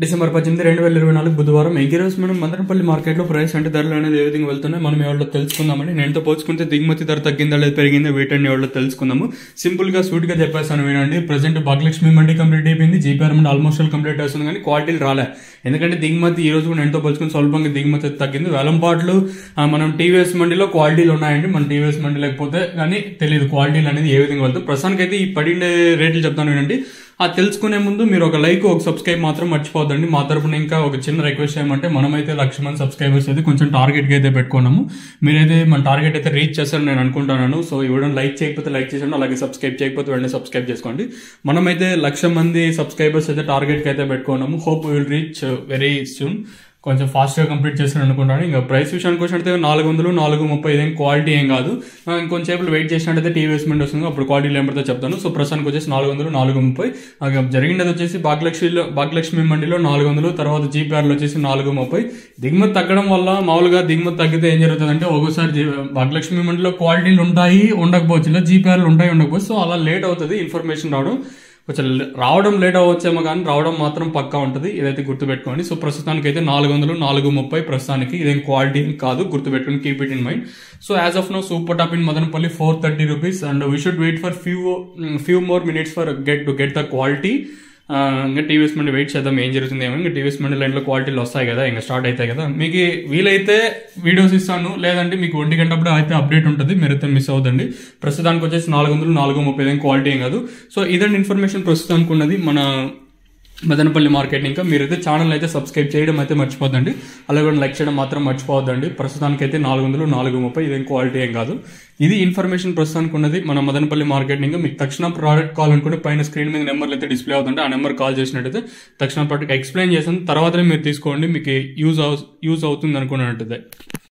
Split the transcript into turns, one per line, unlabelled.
December 18, 2024 బుధవారం ఎగిరోస్ మనం మదనపల్లి మార్కెట్లో ప్రైస్ అంటే ధరలు అనేది ఏ విధంగా వెళ్తున్నాయి మనం ఎవరిలో తెలుసుకుందామని. నేనుతో పోల్చుకుంటే దిగుమతి ధర తగ్గిందా లేదా పెరిగిందా వీటన్ని ఎవరిలో తెలుసుకుందాము. సింపుల్ గా సూట్ గా చెప్పేస్తాను వినండి. ప్రజెంట్ భాగ్యలక్ష్మి మండి కంప్లీట్ అయిపోయింది, జీపీఆర్ మండి ఆల్మోస్ట్ కంప్లీట్ అవుతుంది, కానీ క్వాలిటీలు రాలే. ఎందుకంటే దిగుమతి ఈ రోజు కూడా ఎంతో పోల్చుకుని స్వల్పంగా దిగుమతి తగ్గింది. వేలంపాట్లు మనం టీవీఎస్ మండిలో క్వాలిటీలు ఉన్నాయండి, మన టీవీఎస్ మండి లేకపోతే కానీ తెలియదు క్వాలిటీలు అనేది ఏ విధంగా వెళ్తాయి. ప్రస్తుతానికి అయితే ఈ పడిండే రేట్లు చెప్తాను వినండి. ఆ తెలుసుకునే ముందు మీరు ఒక లైక్ ఒక సబ్స్క్రైబ్ మాత్రం మర్చిపోద్దండి. మా తరపున ఇంకా ఒక చిన్న రిక్వెస్ట్ ఏమంటే మనమైతే 1,00,000 మంది సబ్స్క్రైబర్స్ అయితే కొంచెం టార్గెట్ కి అయితే పెట్టుకున్నాము. మీరైతే మన టార్గెట్ అయితే రీచ్ చేస్తారని నేను అనుకుంటున్నాను. సో ఇవ్వడం లైక్ చేయకపోతే లైక్ చేయండి, అలాగే సబ్స్క్రైబ్ చేయకపోతే వెంటనే సబ్స్క్రైబ్ చేసుకోండి. మనమైతే 1,00,000 మంది సబ్స్క్రైబర్స్ అయితే టార్గెట్ కి అయితే పెట్టుకున్నాము. Hope will reach very soon. కొంచెం ఫాస్ట్ గా కంప్లీట్ చేస్తాను అనుకుంటాను. ఇంకా ప్రైస్ విషయానికి వచ్చినట్టు 400, 430 ఇదేం క్వాలిటీ ఏం కాదు. ఇంకొంచెం సేపు వెయిట్ చేసినట్టయితే టీవీఎస్ మండి వస్తుంది, అప్పుడు క్వాలిటీ ఏం పడితే చెప్తాను. సో ప్రస్తుతానికి వచ్చేసి 400, 430 జరిగినది వచ్చేసి భాగ్యలక్ష్మి మండిలో 400, తర్వాత జీపీఆర్ లో వచ్చేసి 430. దిగుమతి తగ్గడం వల్ల మామూలుగా దిగుమతి తగ్గితే ఏం జరుగుతుందంటే ఒక్కోసారి భాగ్యలక్ష్మి మండిలో క్వాలిటీలు ఉంటాయి ఉండకపోవచ్చు, ఇలా జీపీఆర్లు ఉంటాయి ఉండకపోవచ్చు. సో అలా లేట్ అవుతుంది ఇన్ఫర్మేషన్ రావడం. కొంచెం రావడం లేట్ అవ్వచ్చేమో కానీ రావడం మాత్రం పక్కా ఉంటుంది, ఇదైతే గుర్తుపెట్టుకోండి. సో ప్రస్తుతానికి అయితే 400, 430 ప్రస్తుతానికి. ఇదేం క్వాలిటీ కాదు, గుర్తుపెట్టుకుని keep it in mind. So as of no super top in Madanapalle 430 rupees and we should wait for few more minutes for get the quality. ఇంకా టీవీఎస్ మండి వెయిట్ చేద్దాం ఏం జరుగుతుంది ఏమో. ఇంకా టీవీఎస్ మండి లైన్లో క్వాలిటీలు వస్తాయి కదా, ఇంకా స్టార్ట్ అవుతాయి కదా. మీకు వీలైతే వీడియోస్ ఇస్తాను, లేదంటే మీకు 1 గంటప్పుడు అయితే అప్డేట్ ఉంటుంది, మీరైతే మిస్ అవుతుంది. ప్రస్తుతానికి వచ్చేసి 400, 430 ఏం క్వాలిటీ ఏం కాదు. సో ఇదండి ఇన్ఫర్మేషన్ ప్రస్తుతానికి ఉన్నది మన మదనపల్లి మార్కెట్. ఇంకా మీరైతే ఛానల్ అయితే సబ్స్క్రైబ్ చేయడం అయితే మర్చిపోద్దండి, అలాగే లైక్ చేయడం మాత్రం మర్చిపోవద్దండి. ప్రస్తుతానికి అయితే 400, 430 ఇదేం క్వాలిటీ ఏం కాదు. ఇది ఇన్ఫర్మేషన్ ప్రస్తుతానికి ఉన్నది మన మదనపల్లి మార్కెట్. ఇంకా మీకు తక్షణ ప్రోడక్ట్ కావాలనుకుంటే పైన స్క్రీన్ మీద నెంబర్లు అయితే డిస్ప్లే అవుతుంటే ఆ నెంబర్ కాల్ చేసినట్టయితే తక్షణ ప్రోడక్ట్ ఎక్స్ప్లెయిన్ చేసాను, తర్వాతనే మీరు తీసుకోండి, మీకు యూజ్ అవుతుంది అనుకున్నట్టు.